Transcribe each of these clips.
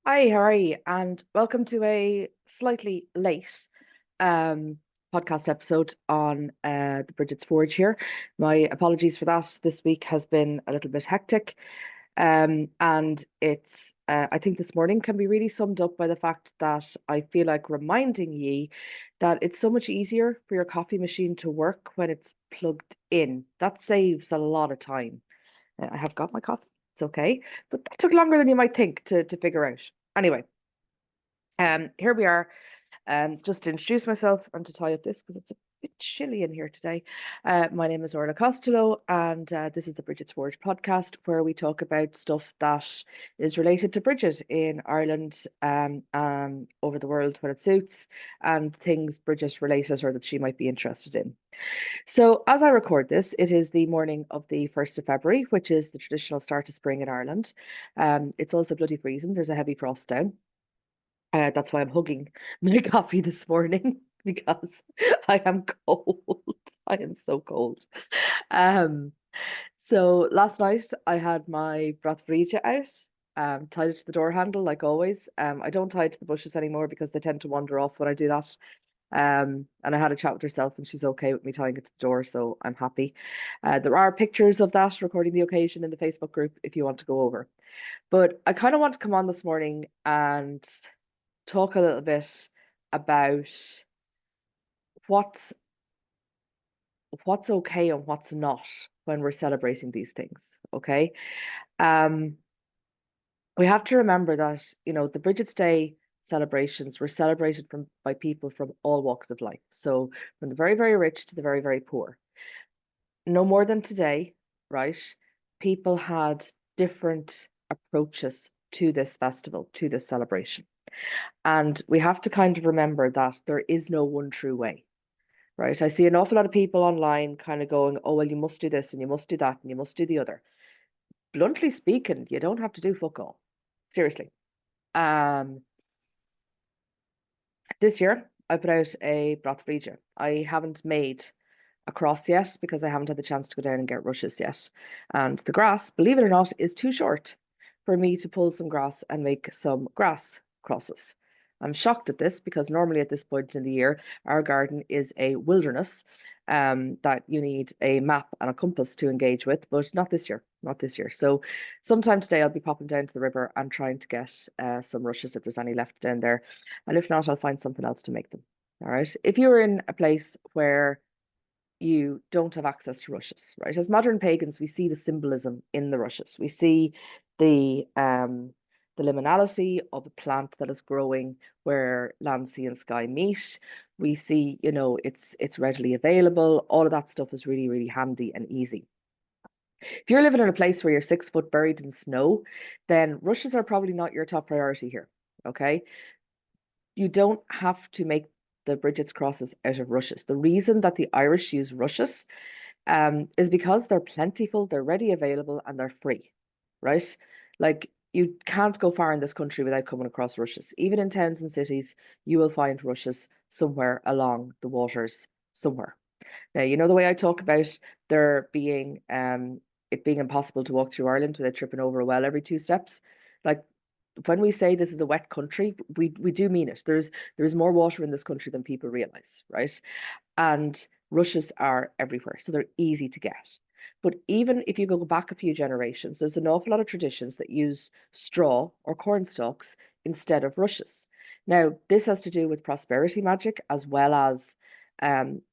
Hi, how are you? And welcome to a slightly late um, podcast episode on the Brigid's Forge here. My apologies for that. This week has been a little bit hectic. And I think this morning can be really summed up by the fact that I feel like reminding ye that it's so much easier for your coffee machine to work when it's plugged in. That saves a lot of time. I have got my coffee. It's okay. But that took longer than you might think to figure out. Anyway, here we are. Just to introduce myself and to tie up this because it's a bit chilly in here today. My name is Orla Costello, and this is the Brigid's Forge podcast where we talk about stuff that is related to Brigid in Ireland, over the world when it suits, and things Brigid related or that she might be interested in. So, as I record this, it is the morning of the 1st of February, which is the traditional start of spring in Ireland. It's also bloody freezing. There's a heavy frost down. That's why I'm hugging my coffee this morning because I am cold. I am so cold. Um, so last night I had my Brigid out, tied it to the door handle like always. I don't tie it to the bushes anymore because they tend to wander off when I do that. And I had a chat with herself and she's okay with me tying it to the door, so I'm happy. There are pictures of that recording the occasion in the Facebook group if you want to go over. But I kind of want to come on this morning and talk a little bit about what's what's okay and what's not when we're celebrating these things. Okay. Um, we have to remember that, the Brigid's Day celebrations were celebrated by people from all walks of life. So from the very, very rich to the very, very poor. No more than today, right? People had different approaches to this festival, to this celebration. And we have to kind of remember that there is no one true way, right? I see an awful lot of people online kind of going, oh, well, you must do this and you must do that and you must do the other. Bluntly speaking, you don't have to do fuck all. Seriously. Um, this year I put out a Brigid. I haven't made a cross yet because I haven't had the chance to go down and get rushes yet. And the grass, believe it or not, is too short for me to pull some grass and make some grass crosses. I'm shocked at this because normally at this point in the year, our garden is a wilderness, that you need a map and a compass to engage with, but not this year, not this year. So sometime today I'll be popping down to the river and trying to get some rushes if there's any left down there. And if not, I'll find something else to make them. All right. If you're in a place where you don't have access to rushes, right? As modern pagans, we see the symbolism in the rushes. We see the liminality of a plant that is growing where land, sea, and sky meet. We see, it's readily available. All of that stuff is really, really handy and easy. If you're living in a place where you're 6 foot buried in snow, then rushes are probably not your top priority here. Okay. You don't have to make the Brigid's crosses out of rushes. The reason that the Irish use rushes is because they're plentiful, they're ready available, and they're free, right? Like you can't go far in this country without coming across rushes. Even in towns and cities, you will find rushes somewhere along the waters somewhere. Now, you know the way I talk about there being it being impossible to walk through Ireland without tripping over a well every 2 steps. Like when we say this is a wet country, we do mean it. There's more water in this country than people realize, right? And rushes are everywhere, so they're easy to get. But even if you go back a few generations, there's an awful lot of traditions that use straw or corn stalks instead of rushes. Now, this has to do with prosperity magic as well as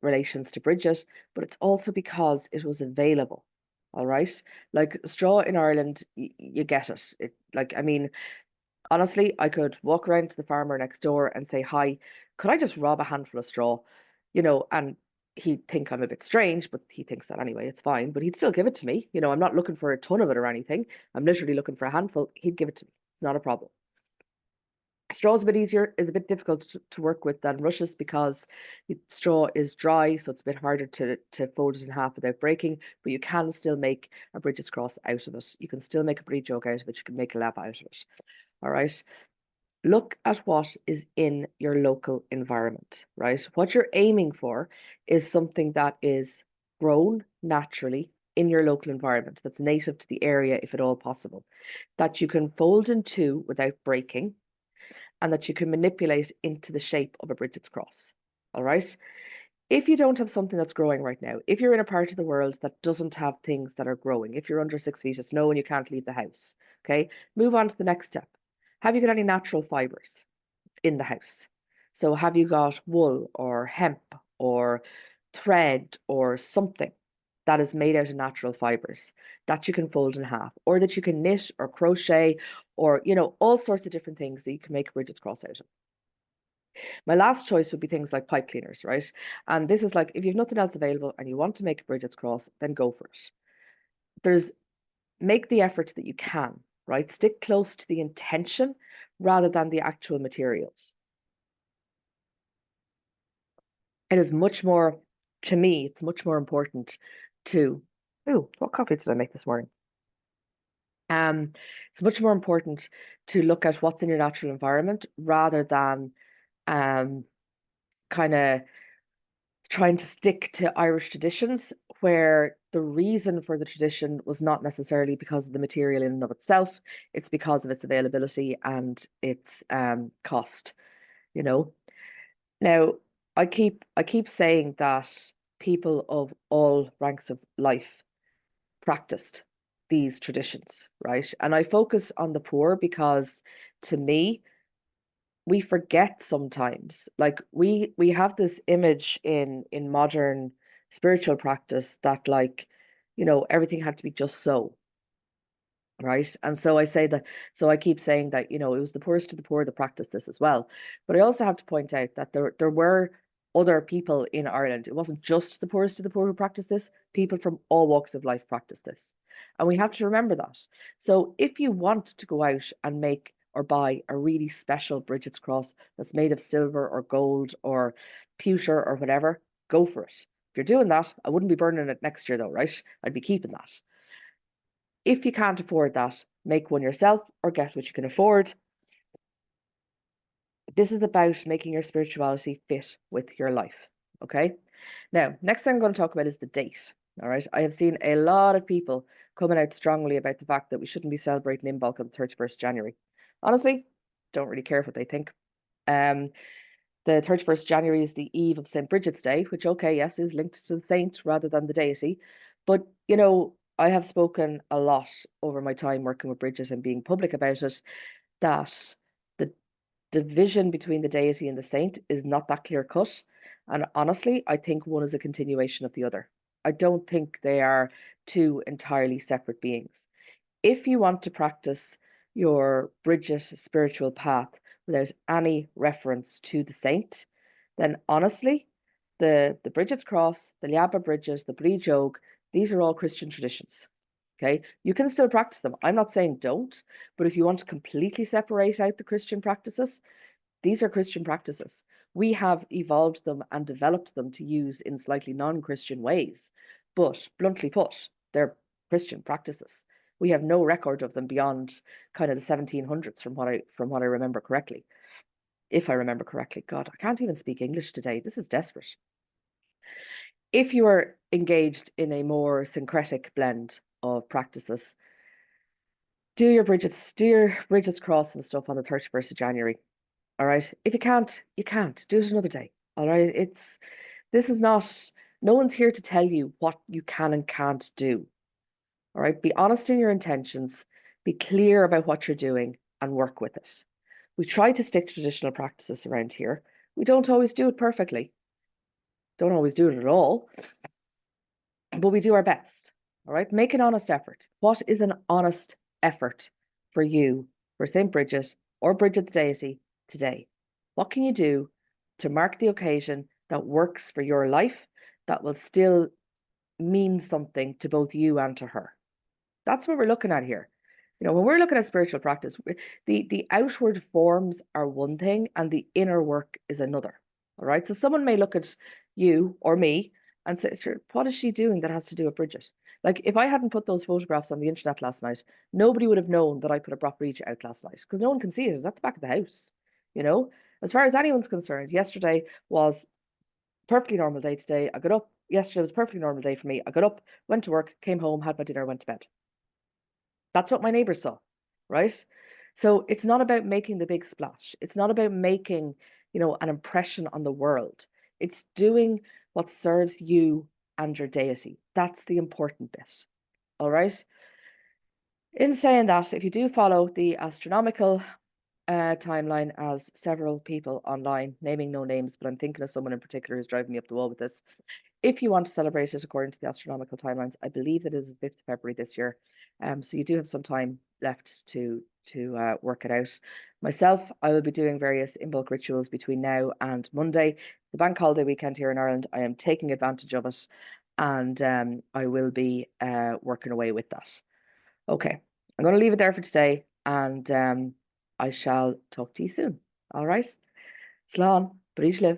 relations to Brigid, but it's also because it was available. All right. Like straw in Ireland, you get it. I mean, honestly, I could walk around to the farmer next door and say, hi, could I just rob a handful of straw? And he'd think I'm a bit strange, but he thinks that anyway, it's fine. But he'd still give it to me. I'm not looking for a ton of it or anything. I'm literally looking for a handful. He'd give it to me. Not a problem. Straw's a bit easier, is a bit difficult to work with than rushes because straw is dry, so it's a bit harder to fold it in half without breaking, but you can still make a Brigid's cross out of it. You can still make a brie jug out of it. You can make a lap out of it. All right. Look at what is in your local environment, right? What you're aiming for is something that is grown naturally in your local environment that's native to the area, if at all possible, that you can fold in two without breaking, and that you can manipulate into the shape of a Brigid's cross. All right. If you don't have something that's growing right now, if you're in a part of the world that doesn't have things that are growing, if you're under 6 feet of snow and you can't leave the house, okay, move on to the next step. Have you got any natural fibers in the house? So have you got wool or hemp or thread or something that is made out of natural fibers that you can fold in half, or that you can knit or crochet, or, you know, all sorts of different things that you can make a Brigid's cross out of. My last choice would be things like pipe cleaners, right? And this is like, if you've nothing else available and you want to make a Brigid's cross, then go for it. Make the effort that you can, right? Stick close to the intention rather than the actual materials. It is much more, to me, it's much more important to, oh, what coffee did I make this morning? It's much more important to look at what's in your natural environment rather than kind of trying to stick to Irish traditions where the reason for the tradition was not necessarily because of the material in and of itself, it's because of its availability and its cost, you know. Now, I keep saying that people of all ranks of life practiced these traditions, right? And I focus on the poor because to me, we forget sometimes. Like we have this image in modern spiritual practice that, like, you know, everything had to be just so, right? And so I say that, so I keep saying that, you know, it was the poorest of the poor that practiced this as well. But I also have to point out that there were other people in Ireland. It wasn't just the poorest of the poor who practiced this. People from all walks of life practiced this. And we have to remember that. So if you want to go out and make or buy a really special Brigid's cross that's made of silver or gold or pewter or whatever, go for it. If you're doing that, I wouldn't be burning it next year though, right? I'd be keeping that. If you can't afford that, make one yourself or get what you can afford. This is about making your spirituality fit with your life. Okay. Now, next thing I'm going to talk about is the date. All right. I have seen a lot of people coming out strongly about the fact that we shouldn't be celebrating Imbolc on the 31st January. Honestly, don't really care what they think. Um, the 31st January is the eve of St. Brigid's Day, which, okay, yes, is linked to the saint rather than the deity. But, you know, I have spoken a lot over my time working with Brigid and being public about it that the division between the deity and the saint is not that clear cut. And honestly, I think one is a continuation of the other. I don't think they are two entirely separate beings. If you want to practice your Brigid spiritual path without any reference to the saint, then honestly, the Brigid's cross, the Liaba bridges, the Brigid yoke, these are all Christian traditions. Okay, you can still practice them. I'm not saying don't, but if you want to completely separate out the Christian practices, these are Christian practices. We have evolved them and developed them to use in slightly non-Christian ways, but bluntly put, they're Christian practices. We have no record of them beyond kind of the 1700s from what I remember correctly. If I remember correctly. God, I can't even speak English today. This is desperate. If you are engaged in a more syncretic blend of practices, do your Bridget's cross and stuff on the 31st of January. All right. If you can't, you can't. Do it another day. All right. This is not, no one's here to tell you what you can and can't do. All right. Be honest in your intentions, be clear about what you're doing, and work with it. We try to stick to traditional practices around here. We don't always do it perfectly. Don't always do it at all, but we do our best. All right. Make an honest effort. What is an honest effort for you, for St. Brigid or Brigid the deity today? What can you do to mark the occasion that works for your life, that will still mean something to both you and to her? That's what we're looking at here. You know, when we're looking at spiritual practice, the outward forms are one thing and the inner work is another. All right. So someone may look at you or me and say, sure, what is she doing that has to do with Brigid? Like, if I hadn't put those photographs on the internet last night, nobody would have known that I put a prop Brigid out last night because no one can see it. It's at the back of the house. You know, as far as anyone's concerned, yesterday was perfectly normal day today. I got up, yesterday was a perfectly normal day for me. I got up, went to work, came home, had my dinner, went to bed. That's what my neighbors saw, right? So it's not about making the big splash. It's not about making, an impression on the world. It's doing what serves you and your deity. That's the important bit. All right. In saying that, if you do follow the astronomical timeline, as several people online, naming no names, but I'm thinking of someone in particular who's driving me up the wall with this. If you want to celebrate it according to the astronomical timelines, I believe that it is the 5th of February this year. So you do have some time left to work it out. Myself, I will be doing various Imbolc rituals between now and Monday, the bank holiday weekend here in Ireland. I am taking advantage of it, and I will be working away with that. Okay, I'm going to leave it there for today, and I shall talk to you soon. All right? Slán, Brigid.